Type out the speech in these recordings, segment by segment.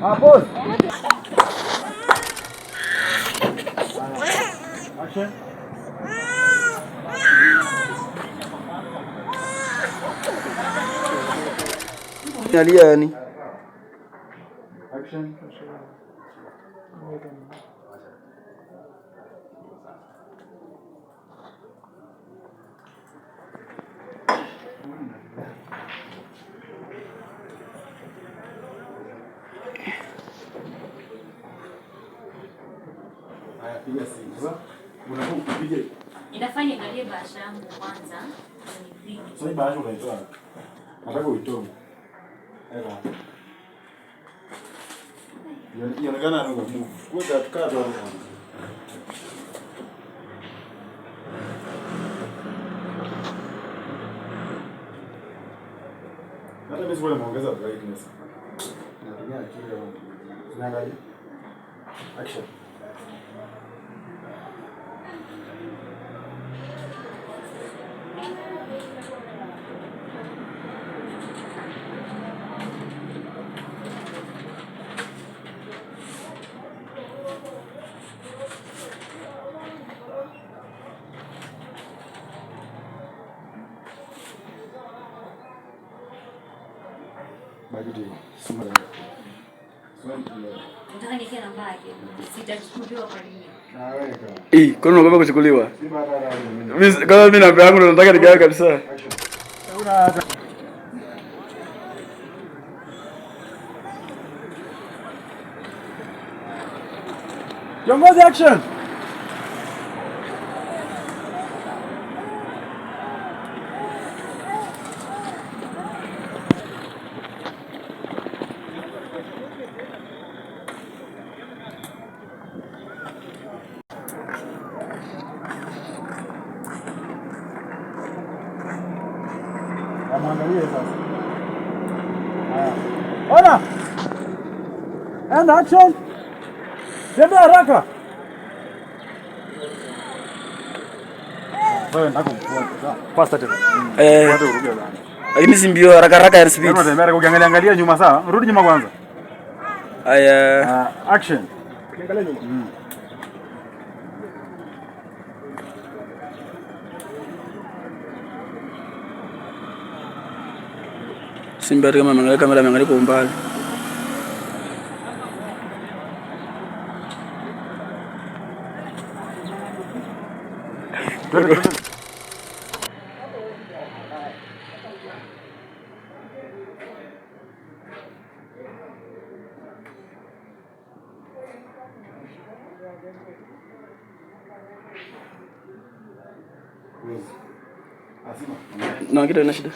Boss. Action. Aliani. Action. Inafanya angalie bahasha yangu kwanza. Sasa bahasha unaitoa. Nataka uitoe. Ela. Inaonekana ana move. Kwa katika tu. Hata mimi sikuwa nimeongeza brightness. Natumia akili yangu. Tunaangalia. Action. Bagiti. Nataka nikie namba yake. Sitachukuliwa kwa nini? Kwani unaomba kuchukuliwa? Mimi kama mimi namba yangu nataka nigawe kabisa. Kiongozi action. Mwangalie sasa. Haya. Ona. And action. Tembea haraka. Wewe ndako mfuata. Fast tena. Lakini si mbio haraka haraka ya speed. Unatembea ukiangalia angalia nyuma sawa? Rudi nyuma kwanza. Aya. Action. Ukiangalia nyuma. Simba kama ameangalia kamera ameangalia kwa umbali. Na kitu ina shida.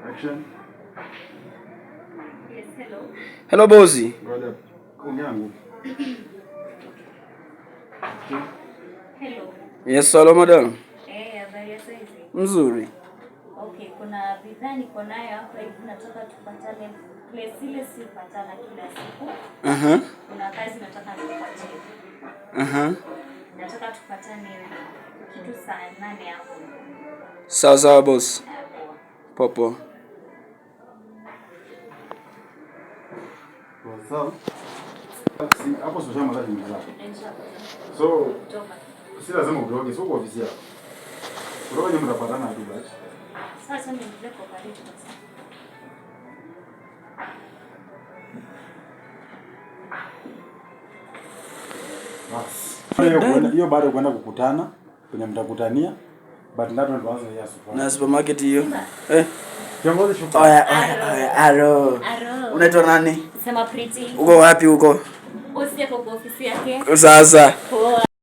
Action. Yes, hello. Hello bosi. Ngoja. Kunyangu. Hello. Yes, hello madam. Habari ya saizi? Mzuri. Okay, kuna bidhaa niko nayo hapa hivi nataka tupatane place ile si patana kila siku. Kuna kazi nataka nikupatie. Nataka tupatane kitu saa 8 hapo. Sawa sawa boss. Popo. Sawa. Hapo sio shamba la nyumba. So, si lazima udoge, sio kwa ofisi yako. Udoge mtapatana tu basi. Sasa mimi niko karibu sasa. Basi. Hiyo bado kwenda kukutana, kwenye mtakutania. But lazima tuanze ya supermarket. Na supermarket hiyo. Kiongozi shukrani. Oya. Alo. Unaitwa nani? Sema Pretty. Uko wapi huko? Bosi yako kwa ofisi yake. Sasa. Poa.